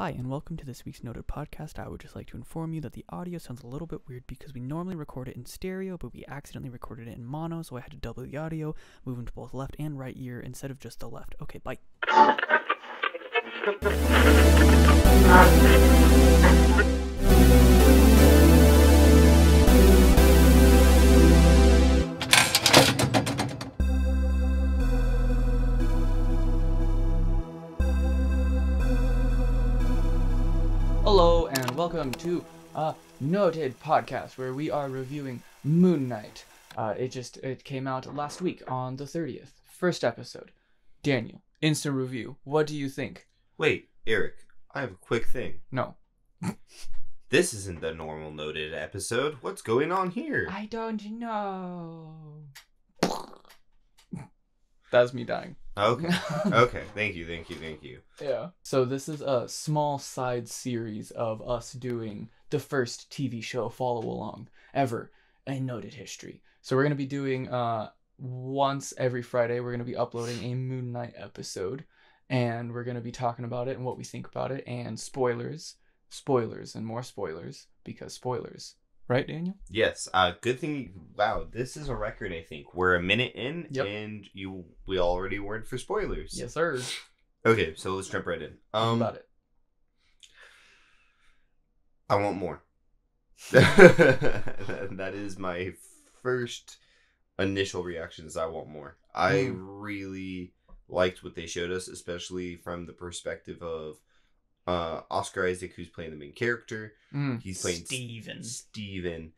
Hi, and welcome to this week's Noted podcast. I would just like to inform you that the audio sounds a little bit weird because we normally record it in stereo, but we accidentally recorded it in mono, so I had to double the audio, move into both left and right ear instead of just the left. Okay, bye. Hello, and welcome to a Noted podcast where we are reviewing Moonknight. It came out last week on the 30th. First episode. Daniel, instant review. What do you think? Wait, Eric, I have a quick thing. No. This isn't the normal Noted episode. What's going on here? I don't know. That's me dying. Okay. Okay. Thank you. Yeah. So this is a small side series of us doing the first TV show follow along ever in Noted history. So we're going to be doing once every Friday, we're going to be uploading a Moonknight episode, and we're going to be talking about it and what we think about it, and spoilers, and more spoilers, because spoilers. Right, Daniel? Yes. Good thing. Wow, this is a record, I think. We're a minute in, Yep. and we already warned for spoilers. Yes, sir. Okay, so let's jump right in. About it. I want more. That is my first initial reaction is I want more. I really liked what they showed us, especially from the perspective of Oscar Isaac, who's playing the main character. He's playing Steven.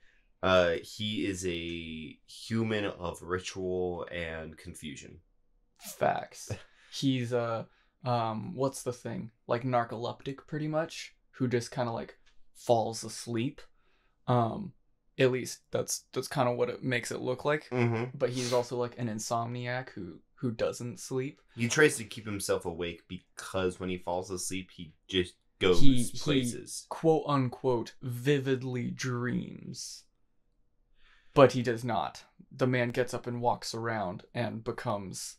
He is a human of ritual and confusion. Facts. He's what's the thing? Like narcoleptic, pretty much, who just kind of like falls asleep. At least that's kind of what it makes it look like. Mm-hmm. But he's also like an insomniac who doesn't sleep. He tries to keep himself awake because when he falls asleep, he just goes places. He, quote unquote, vividly dreams. But he does not. The man gets up and walks around and becomes,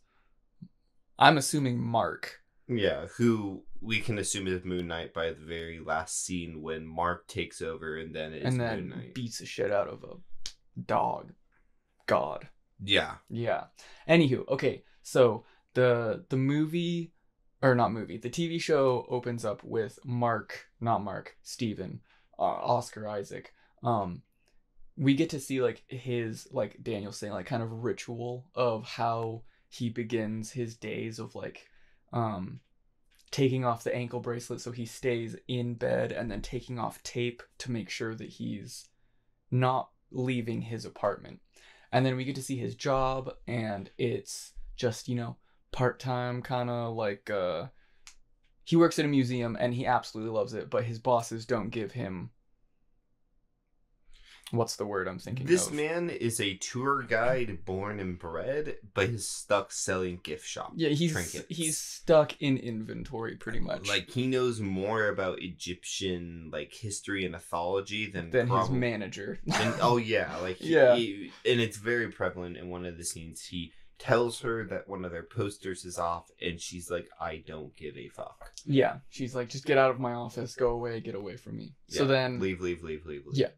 I'm assuming, Mark. Yeah, who we can assume is Moonknight by the very last scene when Mark takes over, and then it's Moonknight. Beats the shit out of a dog. God. Yeah. Yeah. Anywho, okay, so the movie, or not movie, the TV show opens up with Steven, Oscar Isaac. We get to see like his, like Daniel saying, like kind of ritual of how he begins his days of like taking off the ankle bracelet so he stays in bed, and then taking off tape to make sure that he's not leaving his apartment. And then we get to see his job, and it's just, part-time kind of like he works at a museum and he absolutely loves it, but his bosses don't give him, what's the word I'm thinking This of? man is a tour guide born and bred, but he's stuck selling gift shop trinkets. He's stuck in inventory, pretty much. Like, he knows more about Egyptian, like, history and mythology than his manager. And, oh, yeah. Like, yeah. And it's very prevalent in one of the scenes. He tells her that one of their posters is off, and she's like, I don't give a fuck. Yeah. She's like, just get out of my office. Go away. Get away from me. Yeah. So then... Leave. Yeah.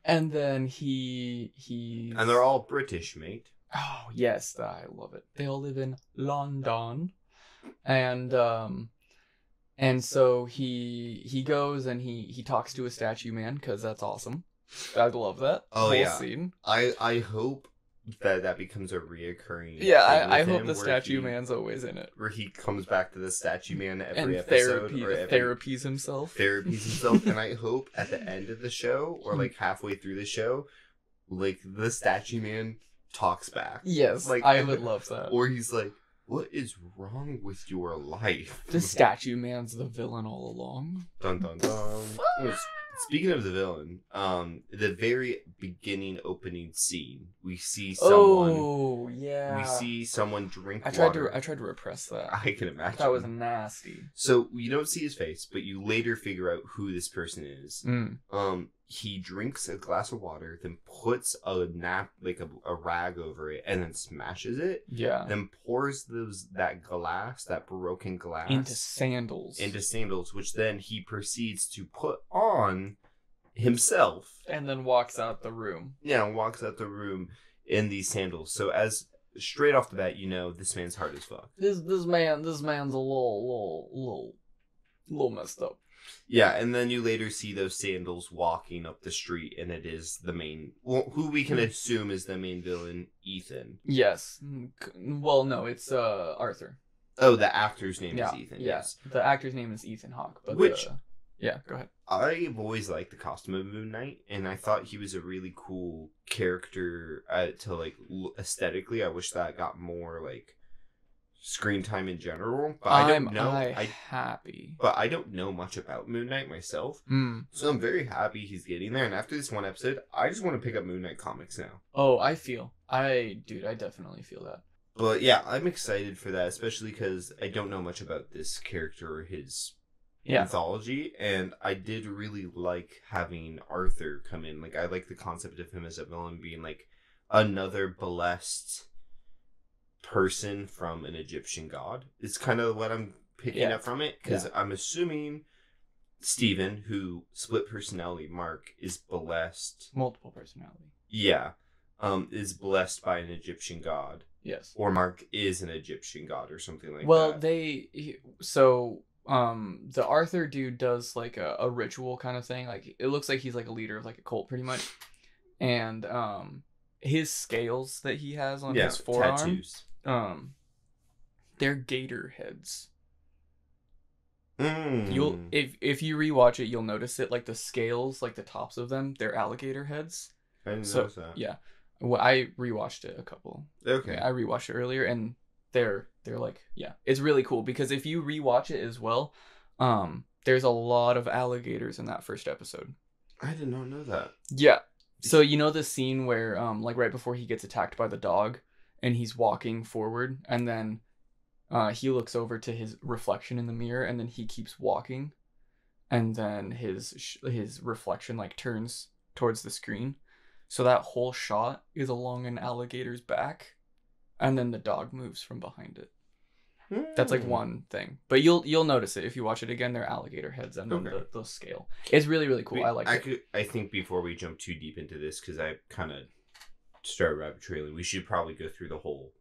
And then he's... And they're all British, mate. Oh, yes. I love it. They all live in London. And so he goes and he talks to a statue man, because that's awesome. I love that. Oh, whole yeah. Scene. I hope that becomes a reoccurring thing I hope the statue man's always in it. Where he comes back to the statue man every and episode. Therapies himself. And I hope at the end of the show, or like halfway through the show, like the statue man talks back. Yes, like I would love that. Or he's like, what is wrong with your life? The statue man's the villain all along. Dun dun dun. Speaking of the villain, the very beginning opening scene, we see someone. Oh yeah. We see someone drink water. I tried to repress that. I can imagine. That was nasty. So you don't see his face, but you later figure out who this person is. he drinks a glass of water, then puts a a rag over it, and then smashes it. Yeah. Then pours that broken glass Into sandals. Which then he proceeds to put on himself. And then walks out the room. Yeah, walks out the room in these sandals. So as straight off the bat, you know this man's hard as fuck. This man's a little messed up. Yeah, and then you later see those sandals walking up the street, and it is the main, who we can assume is the main villain, Ethan. Yes. Well, no, it's Arthur. Oh, the actor's name is Ethan. Yeah. Yes. The actor's name is Ethan Hawke. But yeah, go ahead. I've always liked the costume of Moonknight, and I thought he was a really cool character to like aesthetically. I wish that got more like screen time in general, but I don't know. Happy. But I don't know much about Moonknight myself, so I'm very happy he's getting there. And after this one episode, I just want to pick up Moonknight comics now. Oh, I definitely feel that. But yeah, I'm excited for that, especially because I don't know much about this character or his mythology, and I did really like having Arthur come in. Like, I like the concept of him as a villain being like another blessed person from an Egyptian god. It's kind of what I'm picking up from it, because I'm assuming Steven, who split personality Mark, is blessed. Multiple personality. Yeah. Is blessed by an Egyptian god. Yes. Or Mark is an Egyptian god or something like that. Well, the Arthur dude does like a ritual kind of thing. Like, it looks like he's like a leader of like a cult pretty much. And his scales that he has on his forearm, tattoos. They're gator heads. You'll if you rewatch it, you'll notice it. Like the scales, like the tops of them, they're alligator heads. I didn't notice that. Yeah. Well, I rewatched it a couple. Okay. I rewatched it earlier, and they're like, it's really cool because if you rewatch it as well, there's a lot of alligators in that first episode. I did not know that. Yeah. So you know the scene where like right before he gets attacked by the dog, and he's walking forward, and then he looks over to his reflection in the mirror, and then he keeps walking, and then his reflection like turns towards the screen. So that whole shot is along an alligator's back, and then the dog moves from behind it. That's like one thing, but you'll notice it if you watch it again. They're alligator heads, and then the scale. It's really, really cool. I like it. I think before we jump too deep into this, because I kind of started rabbit trailing, we should probably go through the whole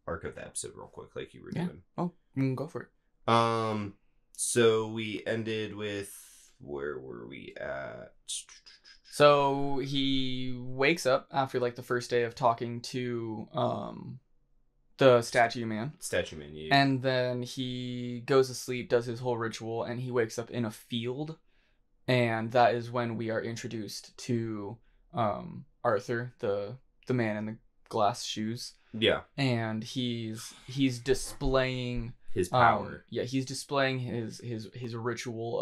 arc of the episode real quick, like you were doing. Oh, go for it. So we ended with, where were we at? So he wakes up after like the first day of talking to the statue man. Yeah. And then he goes to sleep, does his whole ritual, and he wakes up in a field. And that is when we are introduced to Arthur, the man in the glass shoes. Yeah. And he's displaying his power. He's displaying his ritual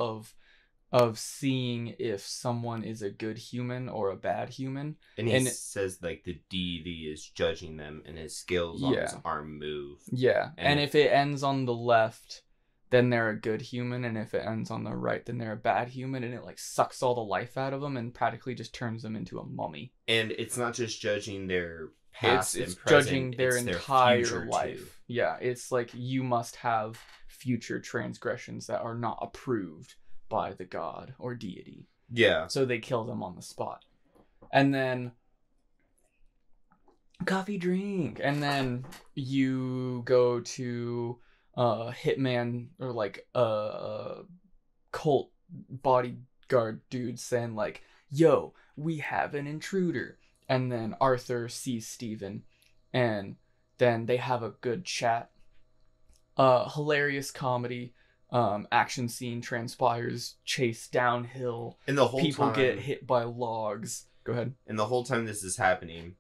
of seeing if someone is a good human or a bad human. And he says like the deity is judging them, and his scales on his arm move. Yeah. And if it ends on the left, then they're a good human, and if it ends on the right, then they're a bad human, and it like sucks all the life out of them and practically just turns them into a mummy. And it's not just judging their past it's and present, judging their entire life. Too. Yeah, it's like you must have future transgressions that are not approved by the god or deity. Yeah. So they kill them on the spot. And then coffee drink. And then you go to hitman or like a cult bodyguard dude saying like, yo, we have an intruder. And then Arthur sees Steven, and then they have a good chat. Hilarious comedy. Action scene transpires, chase downhill, and the whole people time, get hit by logs. Go ahead. And the whole time this is happening,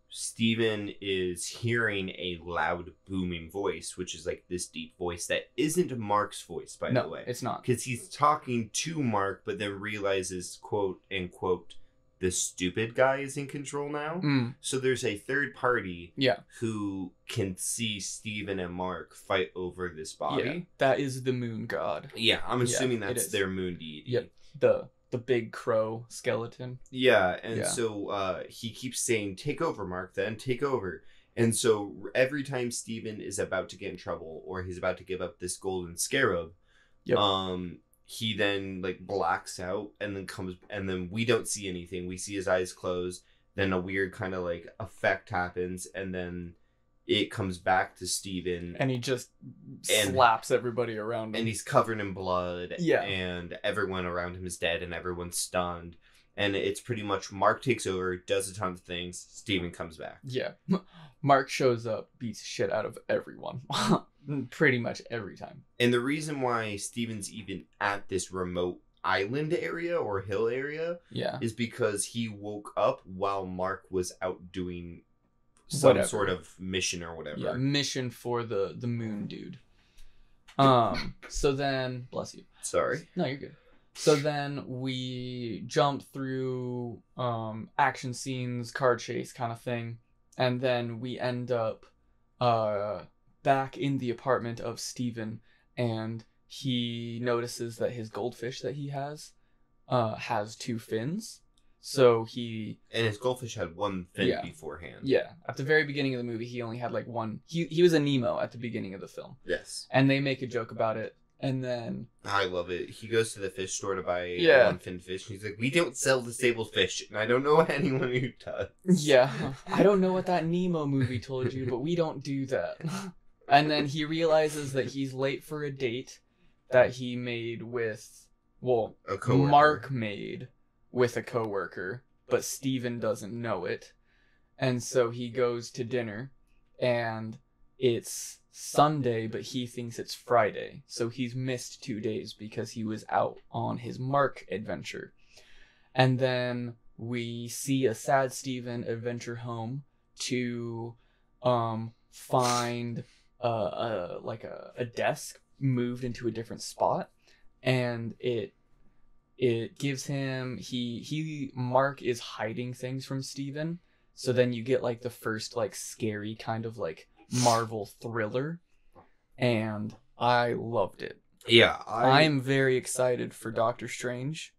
Steven is hearing a loud booming voice, which is like this deep voice that isn't Mark's voice, by the way. It's not. Because he's talking to Mark, but then realizes, quote unquote, the stupid guy is in control now. So there's a third party who can see Steven and Mark fight over this body. Yeah, that is the moon god. Yeah, I'm assuming that's their moon deity. Yep. the big crow skeleton. Yeah, and Yeah. so he keeps saying, "Take over, Mark. Then take over." And so every time Steven is about to get in trouble or he's about to give up this golden scarab, Yep. he then like blacks out and then comes, and then we don't see anything. We see his eyes close. Then a weird kind of like effect happens, and then it comes back to Steven. And he just slaps everybody around him. And he's covered in blood. Yeah. And everyone around him is dead and everyone's stunned. And it's pretty much Mark takes over, does a ton of things, Steven comes back. Yeah. Mark shows up, beats shit out of everyone. Pretty much every time. And the reason why Steven's even at this remote island area or hill area is because he woke up while Mark was out doing some sort of mission or whatever. Yeah, mission for the moon dude. So then, bless you. Sorry. No, you're good. So then we jump through action scenes, car chase kind of thing, and then we end up back in the apartment of Steven, and he notices that his goldfish that he has 2 fins. So he... And his goldfish had 1 fin beforehand. Yeah. At the very beginning of the movie, he only had like 1... He was a Nemo at the beginning of the film. Yes. And they make a joke about it. And then... I love it. He goes to the fish store to buy a 1-fin fish. And he's like, we don't sell disabled fish. And I don't know anyone who does. Yeah. I don't know what that Nemo movie told you, but we don't do that. And then he realizes that he's late for a date that he made with... Well, a coworker. Mark made with a coworker, but Steven doesn't know it. And so he goes to dinner, and it's Sunday, but he thinks it's Friday. So he's missed 2 days because he was out on his Mark adventure. And then we see a sad Steven adventure home to find a desk moved into a different spot, and it gives him Mark is hiding things from Steven. So then you get like the first like scary kind of like Marvel thriller, and I loved it. Yeah, I'm very excited for Doctor Strange.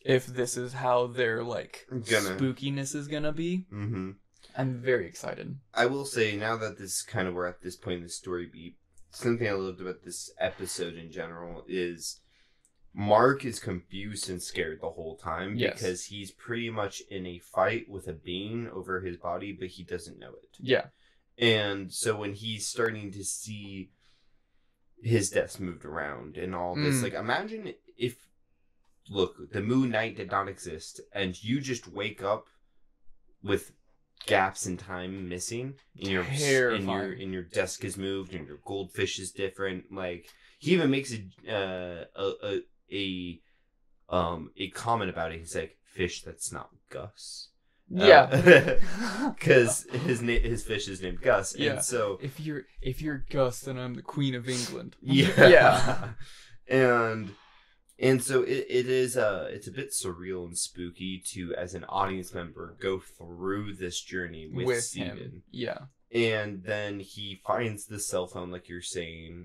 If this is how their like spookiness is gonna be, I'm very excited. I will say, now that this kind of we're at this point in the story beat, something I loved about this episode in general is Mark is confused and scared the whole time because he's pretty much in a fight with a being over his body, but he doesn't know it. Yeah. And so when he's starting to see his desk moved around and all this, like, imagine if, look, the Moonknight did not exist, and you just wake up with gaps in time missing, and your desk is moved, and your goldfish is different. Like, he even makes a comment about it. He's like, fish that's not Gus. Yeah, because his fish is named Gus. And so if you're Gus, then I'm the Queen of England. Yeah. And so it is it's a bit surreal and spooky to, as an audience member, go through this journey with Steven. Him. Yeah. And then he finds the cell phone, like you're saying,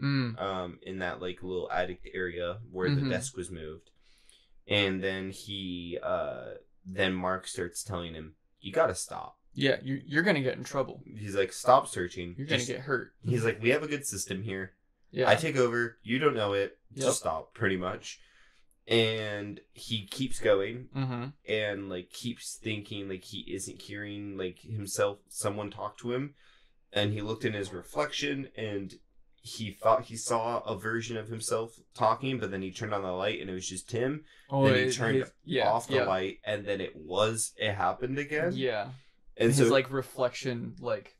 in that like little attic area where the desk was moved. And then then Mark starts telling him, you gotta stop. Yeah, you're gonna get in trouble. He's like, stop searching. You're gonna get hurt. He's like, we have a good system here. Yeah. I take over. You don't know it. Just stop, pretty much. And he keeps going and like keeps thinking like he isn't hearing like himself, someone talk to him. And he looked in his reflection and he thought he saw a version of himself talking, but then he turned on the light and it was just him. Then he turned off the light, and then it happened again. Yeah. And his like reflection like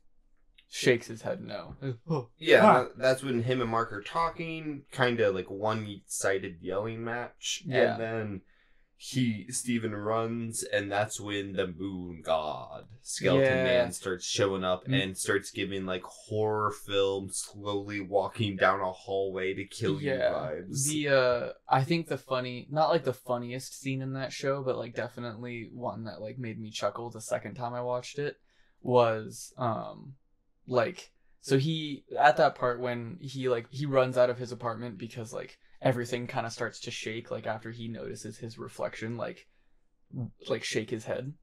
shakes his head no. Yeah, that's when him and Mark are talking, kind of like one-sided yelling match. Yeah. And then Steven runs, and that's when the moon god, Skeleton Man, starts showing up and starts giving like horror film, slowly walking down a hallway to kill you vibes. I think not like the funniest scene in that show, but like definitely one that like made me chuckle the second time I watched it was like, so he, at that part when he runs out of his apartment because like everything kind of starts to shake, like after he notices his reflection like shake his head.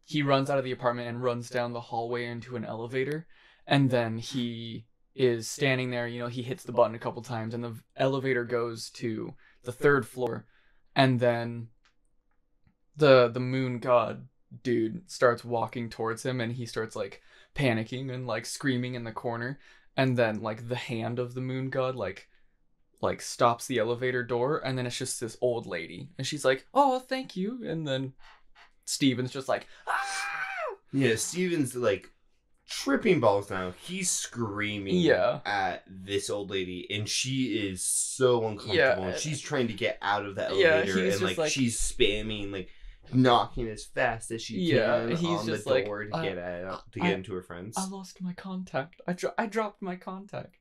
He runs out of the apartment and runs down the hallway into an elevator, and then he is standing there, you know, he hits the button a couple times and the elevator goes to the 3rd floor, and then the moon god dude starts walking towards him, and he starts like panicking and like screaming in the corner, and then like the hand of the moon god like stops the elevator door, and then it's just this old lady, and she's like, "Oh, thank you," and then Steven's just like, "Ah!" Yeah, Steven's like tripping balls now. He's screaming at this old lady, and she is so uncomfortable. And she's trying to get out of the elevator, and like she's spamming, like knocking as fast as she can on the door to get out, to get into her friends. I lost my contact. I dropped my contact.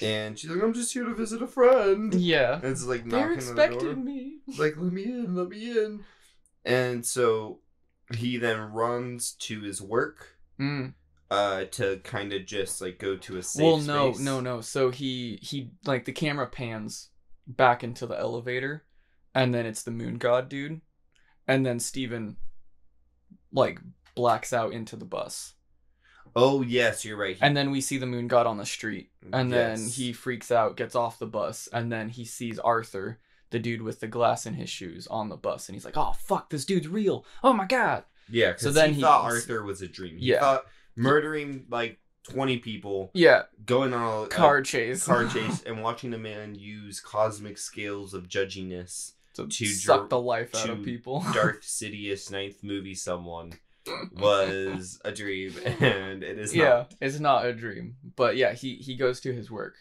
And she's like, "I'm just here to visit a friend." Yeah. And it's like they're knocking on the door. expecting me. Like, let me in. And so he then runs to his work to kind of just like go to a safe space. No. So he like the camera pans back into the elevator, and then it's the moon god dude, and then Steven like blacks out into the bus. Oh, yes, you're right. And then we see the moon god on the street, and then he freaks out, gets off the bus, and then he sees Arthur, the dude with the glass in his shoes, on the bus, and he's like, "Oh fuck, this dude's real! Oh my god!" Yeah, because he thought Arthur was a dream. He thought murdering like 20 people, going on a car chase, and watching a man use cosmic scales of judginess to suck the life out of people. Darth Sidious 9th movie someone was a dream, and it is not. Yeah, it's not a dream. But yeah, he goes to his work.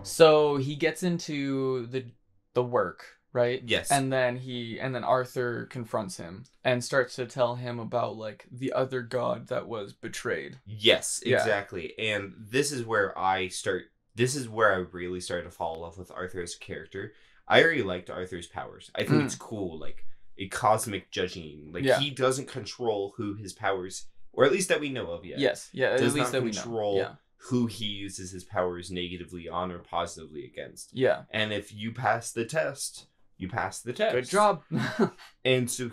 So he gets into the work, right? Yes. And then Arthur confronts him and starts to tell him about like the other god that was betrayed. Yes, exactly. And this is where I really started to fall in love with Arthur as a character. I already liked Arthur's powers. I think it's cool, like a cosmic judging. Like he doesn't control who his powers, or at least that we know of yet. Yes, yeah, at least that we know. Does not control who he uses his powers negatively on or positively against. Yeah. And if you pass the test, you pass the test. Good job. And so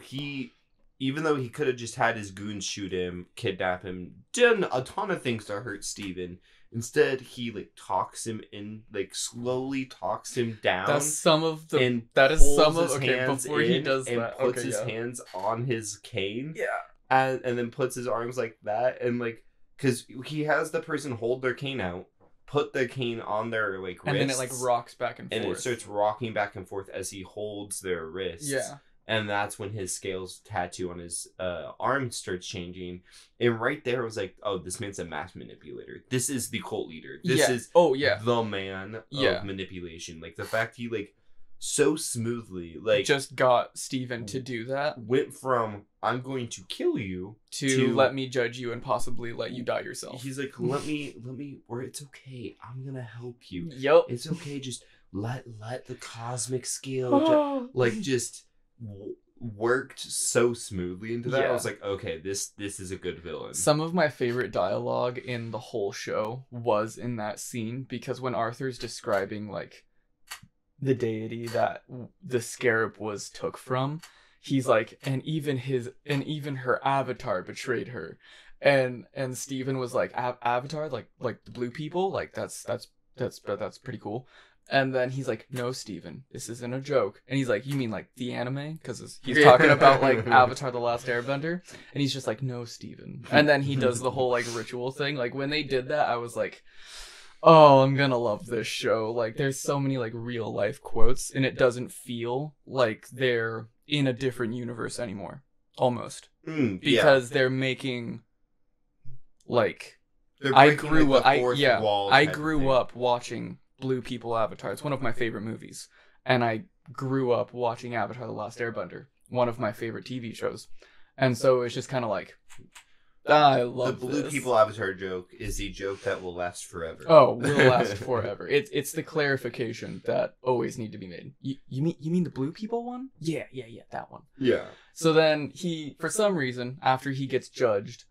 even though he could have just had his goons shoot him, kidnap him, done a ton of things to hurt Steven, instead he like slowly talks him down. That's some of the and that is some of okay before he does and that puts his hands on his cane. Yeah. And then puts his arms like that, and like because he has the person hold their cane out, put the cane on their like wrists, and then it like rocks back and forth. And it starts rocking back and forth as he holds their wrists. Yeah. And that's when his scales tattoo on his arm starts changing. And right there, I was like, oh, this man's a mass manipulator. This is the cult leader. This is the man of manipulation. Like, the fact he, like, so smoothly, like... just got Steven to do that. Went from, I'm going to kill you, to let me judge you and possibly let you die yourself. He's like, let me, or it's okay. I'm going to help you. Yep. It's okay. Just let the cosmic scale, just... worked so smoothly into that. I was like, okay, this is a good villain. Some of my favorite dialogue in the whole show was in that scene, because when Arthur's describing like the deity that the scarab was took from, he's like, and even her avatar betrayed her, and Steven was like, avatar, like the blue people, like that's pretty cool. And then he's like, no, Steven, this isn't a joke. And he's like, you mean like the anime? Because he's talking about like Avatar The Last Airbender. And he's just like, no, Steven. And then he does the whole like ritual thing. Like when they did that, I was like, oh, I'm gonna love this show. Like there's so many like real life quotes, and it doesn't feel like they're in a different universe anymore. Almost. Because they're making like... I grew up watching Blue People Avatar. It's one of my favorite movies. And I grew up watching Avatar The Last Airbender, one of my favorite TV shows. And so it's just kind of like, I love the Blue People Avatar joke is the joke that will last forever. Oh, will last forever. It's the clarification that always need to be made. You mean the Blue People one? Yeah, that one. Yeah. So then he, for some reason, after he gets judged,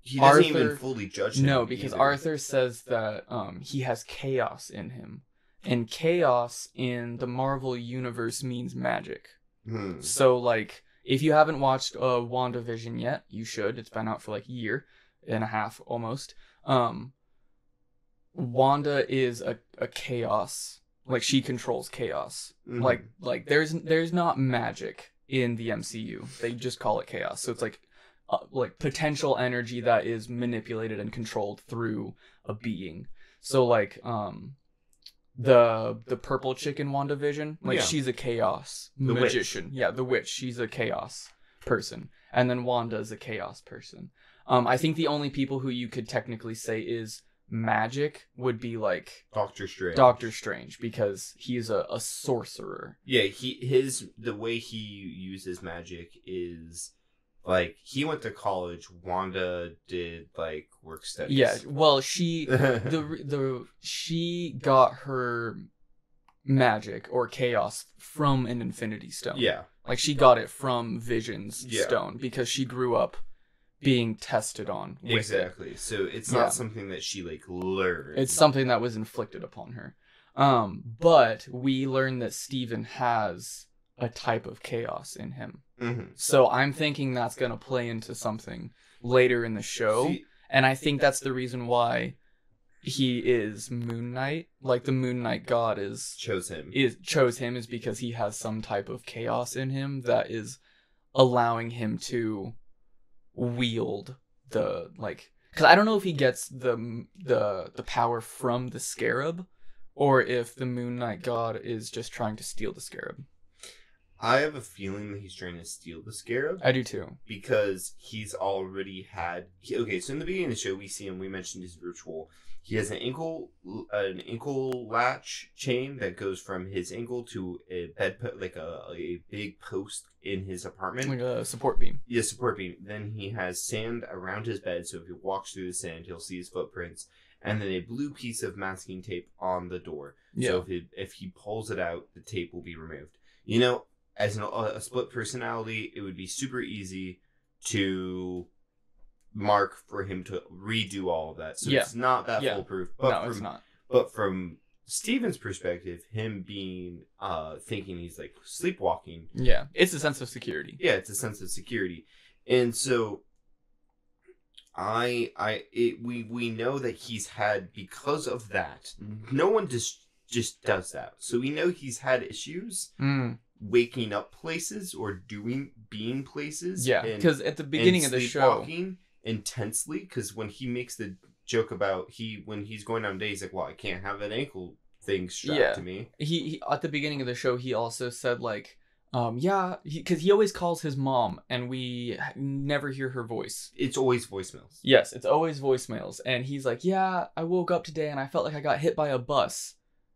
he doesn't even fully judge him. No, because Arthur says that he has chaos in him, and chaos in the Marvel universe means magic. Hmm. So, like, if you haven't watched WandaVision yet, you should. It's been out for like a year and a half almost. Wanda is a chaos. Like, she controls chaos. Mhm. Like there's not magic in the MCU. They just call it chaos. So it's like potential energy that is manipulated and controlled through a being. So like the purple chick in WandaVision, like Yeah. she's a chaos The magician. witch. Yeah, the witch. She's a chaos person. And then Wanda's a chaos person. I think the only people who you could technically say is magic would be like Doctor Strange. Doctor Strange, because he's a sorcerer. Yeah, the way he uses magic is like he went to college. Wanda did like work studies. Yeah, well, she got her magic or chaos from an Infinity Stone. Yeah, like she got it from Vision's Yeah. stone because she grew up being tested on with exactly. So it's not something that she like learned. It's something that was inflicted upon her. But we learn that Steven has a type of chaos in him. Mm-hmm. So I'm thinking that's going to play into something later in the show. And I think that's the reason why he is Moonknight. Like the Moonknight god chose him is because he has some type of chaos in him that is allowing him to wield the like, because I don't know if he gets the power from the scarab or if the Moonknight god is just trying to steal the scarab. I have a feeling that he's trying to steal the scarab. I do too. Because he's already had... Okay, so in the beginning of the show, we see him, we mentioned his ritual. He has an ankle latch chain that goes from his ankle to a like a big post in his apartment. Like a support beam. Yeah, support beam. Then he has sand around his bed, so if he walks through the sand, he'll see his footprints. And then a blue piece of masking tape on the door. Yeah. So if he pulls it out, the tape will be removed. You know, as a split personality, it would be super easy to mark for him to redo all of that. So it's not that foolproof. But it's not. But from Steven's perspective, him being thinking he's like sleepwalking. Yeah, it's a sense of security. Yeah, it's a sense of security. And so we know that he's had, because of that, no one just does that. So we know he's had issues waking up places or being places. Yeah, because at the beginning of the show, intensely, because when he makes the joke about when he's going on days, like, well, I can't have an ankle thing strapped to me. He at the beginning of the show, he also said like, because he always calls his mom and we never hear her voice. It's always voicemails. Yes, it's always voicemails. And he's like, yeah, I woke up today and I felt like I got hit by a bus.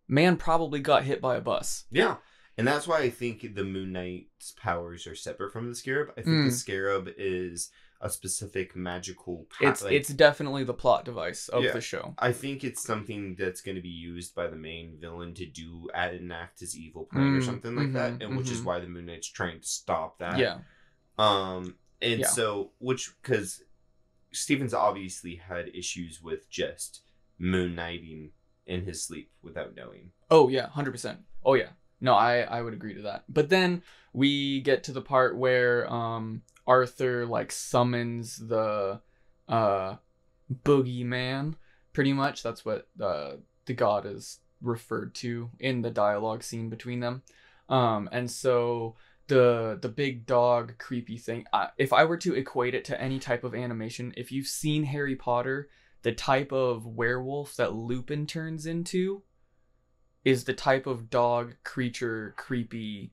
Man probably got hit by a bus. Yeah. And that's why I think the Moon Knight's powers are separate from the Scarab. I think the Scarab is a specific magical... It's definitely the plot device of the show. I think it's something that's going to be used by the main villain to enact his evil plan or something like that, and which is why the Moon Knight's trying to stop that. Yeah. So, because Steven's obviously had issues with just Moon Knighting in his sleep without knowing. Oh, yeah, 100%. Oh, yeah. No, I would agree to that. But then we get to the part where Arthur like summons the boogeyman. Pretty much, that's what the god is referred to in the dialogue scene between them. And so the big dog creepy thing. If I were to equate it to any type of animation, if you've seen Harry Potter, the type of werewolf that Lupin turns into is the type of dog creature creepy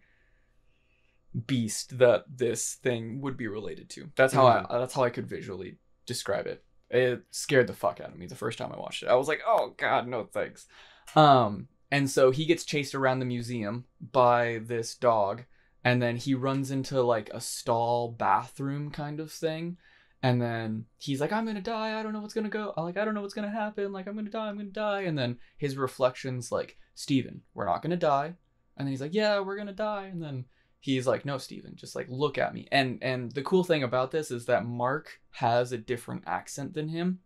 beast that this thing would be related to. That's how I could visually describe it. It scared the fuck out of me the first time I watched it. I was like, oh god, no thanks. And so he gets chased around the museum by this dog, and then he runs into like a stall bathroom kind of thing. And then he's like, I'm gonna die, I don't know what's gonna go. I don't know what's gonna happen, like I'm gonna die. And then his reflection's like, Steven, we're not gonna die. And then he's like, yeah, we're gonna die. And then he's like, no, Steven, just like look at me. And the cool thing about this is that Mark has a different accent than him.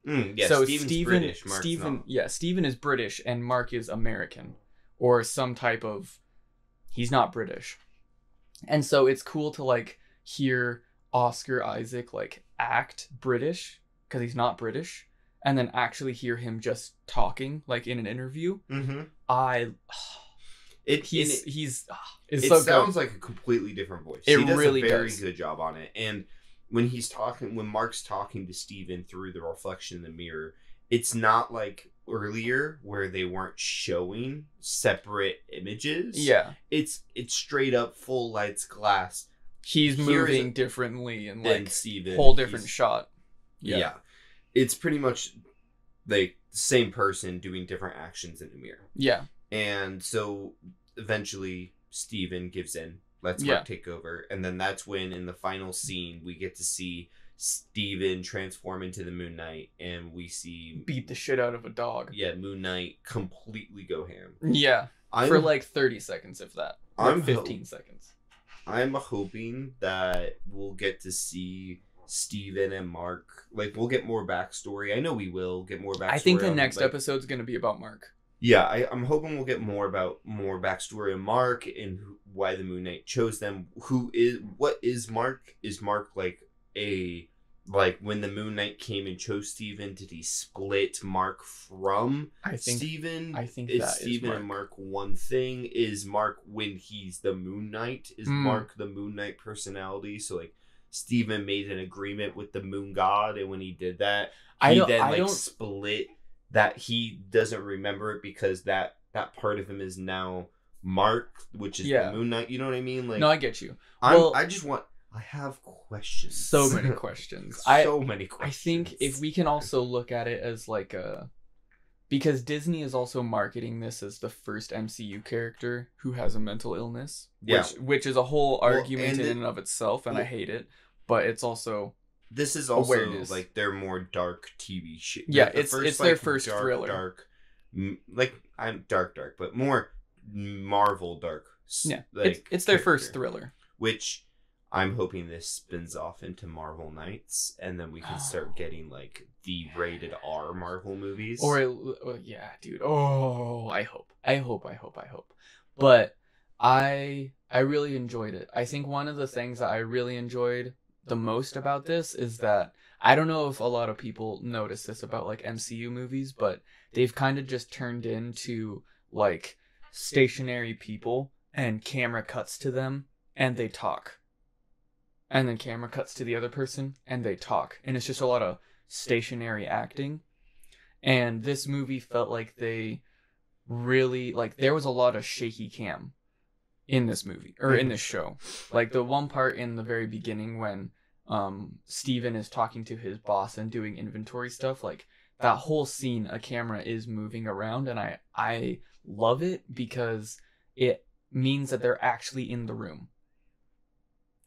So Steven's British, Steven is British and Mark is American, or some type of, he's not British. And so it's cool to like hear Oscar Isaac like act British because he's not British, and then actually hear him just talking like in an interview. It so sounds like a completely different voice. He does really a very does. good job on it. And when Mark's talking to Steven through the reflection in the mirror, it's not like earlier where they weren't showing separate images. Yeah. It's straight up full lights glass. He's moving differently and like Steven, whole different shot. Yeah. It's pretty much like the same person doing different actions in the mirror. Yeah. And so eventually Steven gives in, lets Mark take over, and then that's when in the final scene we get to see Steven transform into the Moonknight, and we see beat the shit out of a dog. Yeah, Moonknight completely go ham. Yeah. For like 30 seconds, if that. Like 15 seconds. I'm hoping that we'll get to see Steven and Mark. Like, we'll get more backstory. I know we will get more backstory. I think the next episode's going to be about Mark. Yeah, I'm hoping we'll get more backstory on Mark and why the Moonknight chose them. What is Mark? Is Mark like when the Moonknight came and chose Steven, did he split Mark from Steven? I think is Steven and Mark one thing? Is Mark, when he's the Moonknight, is Mark the Moonknight personality? So like Steven made an agreement with the Moon God, and when he did that, he split that. He doesn't remember it because that part of him is now Mark, which is the Moonknight. You know what I mean? Like, no, I get you. I have questions. So many questions. Many questions. I think if we can also look at it as like because Disney is also marketing this as the first MCU character who has a mental illness, which is a whole argument in and of itself, and I hate it. But it's also this is also awareness. Like their more dark TV shit. Yeah, it's their first thriller. I'm dark, but more Marvel dark. Yeah, like it's their first thriller, which I'm hoping this spins off into Marvel Knights, and then we can start getting like the rated R Marvel movies. Yeah, dude. Oh, I hope. But I really enjoyed it. I think one of the things that I really enjoyed the most about this is that I don't know if a lot of people notice this about like MCU movies, but they've kind of just turned into like stationary people, and camera cuts to them and they talk. And then camera cuts to the other person and they talk. And it's just a lot of stationary acting. And this movie felt like they really, like, there was a lot of shaky cam in this movie, or in this show. Like, the one part in the very beginning when Steven is talking to his boss and doing inventory stuff, like, that whole scene, a camera is moving around, and I love it because it means that they're actually in the room.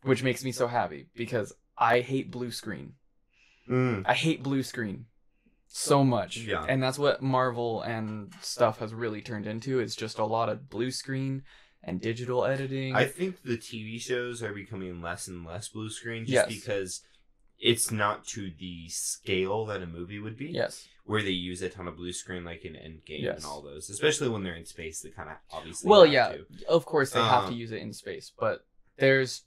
Which makes me so happy, because I hate blue screen. I hate blue screen so much. Yeah. And that's what Marvel and stuff has really turned into. It's just a lot of blue screen and digital editing. I think the TV shows are becoming less and less blue screen because it's not to the scale that a movie would be. Yes. Where they use a ton of blue screen, like in Endgame and all those. Especially when they're in space, they kind of obviously have to. Of course they have to use it in space, but there's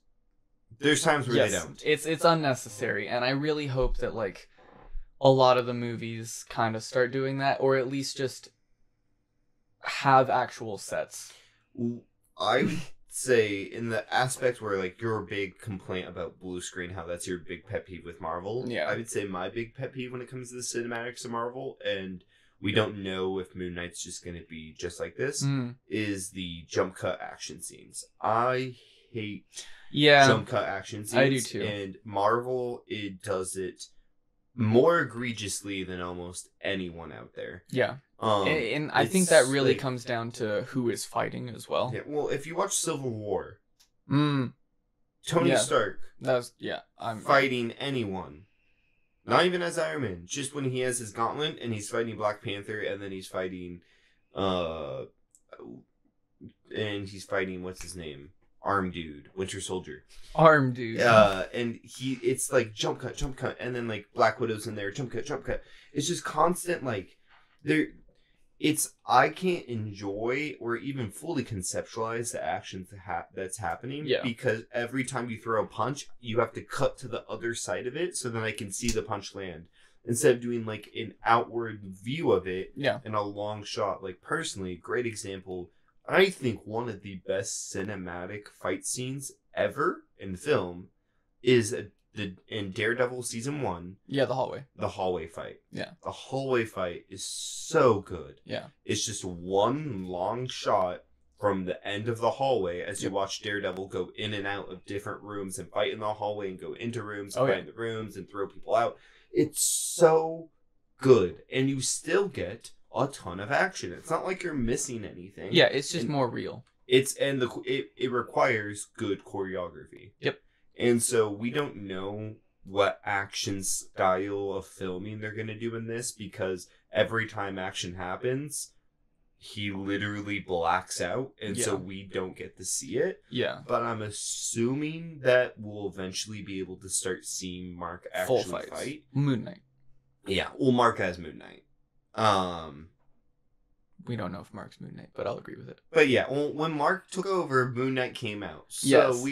times where they don't. It's unnecessary, and I really hope that like a lot of the movies kind of start doing that, or at least just have actual sets. I would say in the aspect where like your big complaint about blue screen, how that's your big pet peeve with Marvel. Yeah. I would say my big pet peeve when it comes to the cinematics of Marvel, and we don't know if Moon Knight's just going to be just like this, is the jump cut action scenes. I hate jump cut action scenes. I do too. And Marvel, it does it more egregiously than almost anyone out there. Yeah. And I think that really comes down to who is fighting as well. Yeah, well, if you watch Civil War, Tony Stark fighting anyone. Not even as Iron Man. Just when he has his gauntlet and he's fighting Black Panther, and then he's fighting what's his name? Arm Dude, Winter Soldier. Arm Dude. And it's like jump cut, and then like Black Widow's in there, jump cut. It's just constant, like, I can't enjoy or even fully conceptualize the actions that's happening, because every time you throw a punch, you have to cut to the other side of it so then I can see the punch land. Instead of doing like an outward view of it in a long shot. Like personally, great example. I think one of the best cinematic fight scenes ever in film is in Daredevil season 1. Yeah, the hallway. The hallway fight. Yeah. The hallway fight is so good. Yeah. It's just one long shot from the end of the hallway as you watch Daredevil go in and out of different rooms and fight in the hallway and go into rooms and fight in the rooms and throw people out. It's so good. And you still get a ton of action. It's not like you're missing anything. Yeah, it's just more real. It requires good choreography. Yep. And so we don't know what action style of filming they're going to do in this, because every time action happens, he literally blacks out, and so we don't get to see it. Yeah. But I'm assuming that we'll eventually be able to start seeing Mark actually fight. Moonknight. Yeah, well, Mark has Moonknight. We don't know if Mark's Moonknight, but I'll agree with it. But yeah, when Mark took over, Moonknight came out. So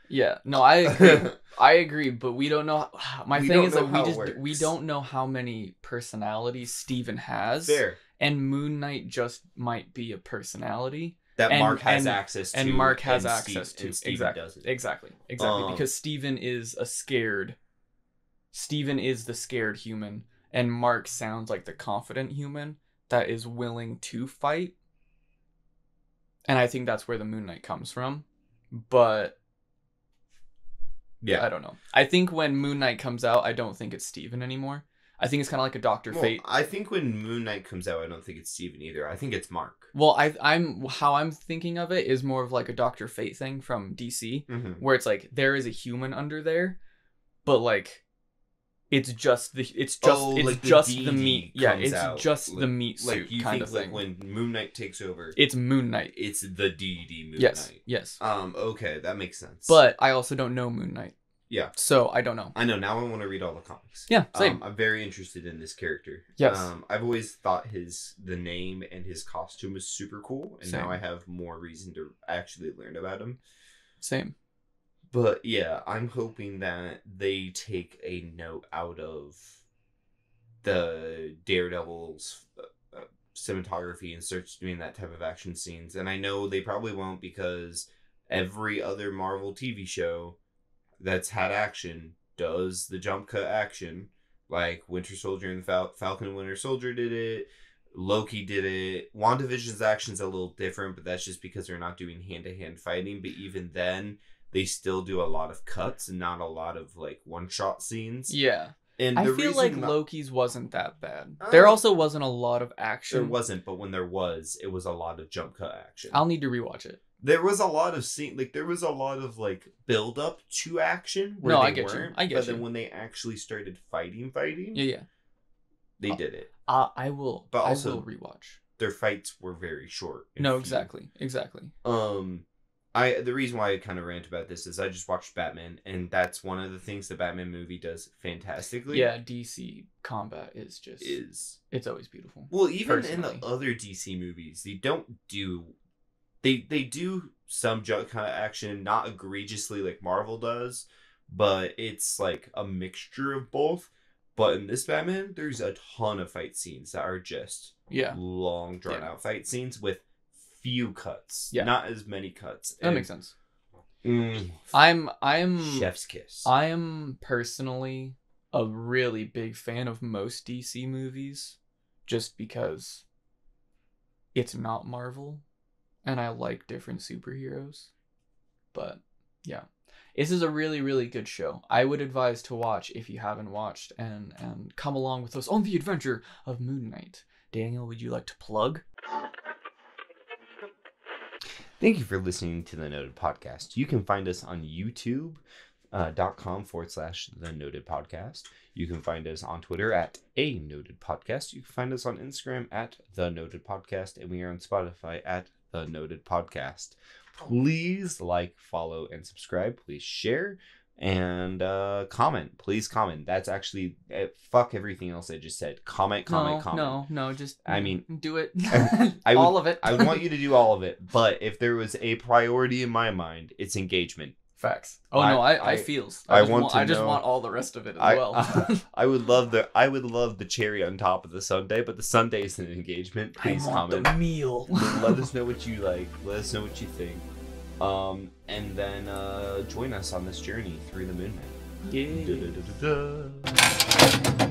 Yeah, no, I agree. I agree, but we don't know. My thing is that we don't know how many personalities Steven has. Fair. And Moonknight just might be a personality that Mark has access to. And Mark has access to. And Steven doesn't. Exactly. Because Steven is the scared human, and Mark sounds like the confident human that is willing to fight. And I think that's where the Moonknight comes from. But I don't know. I think when Moonknight comes out, I don't think it's Steven anymore. I think it's kind of like a Dr. Fate. I think when Moonknight comes out, I don't think it's Steven either. I think it's Mark. Well, how I'm thinking of it is more of like a Dr. Fate thing from DC, where it's like there is a human under there, but like it's just the meat. Yeah, it's just the meat suit kind of thing. Like when Moonknight takes over, it's Moonknight. It's the DD Moonknight. Yes. Okay, that makes sense. But I also don't know Moonknight. Yeah. So I don't know. I know. Now I want to read all the comics. Yeah, same. I'm very interested in this character. Yes. I've always thought the name and his costume was super cool, and now I have more reason to actually learn about him. Same. But yeah, I'm hoping that they take a note out of the Daredevil's cinematography and starts doing that type of action scenes. And I know they probably won't, because every other Marvel TV show that's had action does the jump cut action. Like Winter Soldier and Falcon and Winter Soldier did it. Loki did it. WandaVision's action's a little different, but that's just because they're not doing hand-to-hand fighting. But even then, they still do a lot of cuts and not a lot of like one-shot scenes. Yeah. And I feel like Loki's wasn't that bad. There also wasn't a lot of action. There wasn't, but when there was, it was a lot of jump cut action. I'll need to rewatch it. There was a lot of there was a lot of like build up to action. I get you. But then when they actually started fighting, they did it. I will rewatch. Their fights were very short. No, exactly. The reason why I kind of rant about this is I just watched Batman, and that's one of the things the Batman movie does fantastically. Yeah, DC combat is it's always beautiful. Well, even in the other DC movies, they don't do. They do some jump kind of action, not egregiously like Marvel does, but it's like a mixture of both. But in this Batman, there's a ton of fight scenes that are just long, drawn out fight scenes with few cuts. Yeah. Not as many cuts. That makes sense. I'm chef's kiss. I am personally a really big fan of most DC movies, just because it's not Marvel. And I like different superheroes. But, yeah. This is a really, really good show. I would advise to watch if you haven't watched. And come along with us on the adventure of Moonknight. Daniel, would you like to plug? Thank you for listening to The Noted Podcast. You can find us on youtube.com/The Noted Podcast. You can find us on Twitter at A Noted Podcast. You can find us on Instagram at The Noted Podcast. And we are on Spotify at The Noted Podcast. Please like, follow, and subscribe. Please share. And comment, please comment. That's actually fuck everything else I just said. Comment. No, just I mean, do it. all of it. I would want you to do all of it, but if there was a priority in my mind, it's engagement. Facts. Oh no, I feels. I just want all the rest of it as well. I would love the cherry on top of the sundae, but the sundae is an engagement. Please comment. The meal. Let us know what you like. Let us know what you think. And then join us on this journey through the Moonknight. Yeah.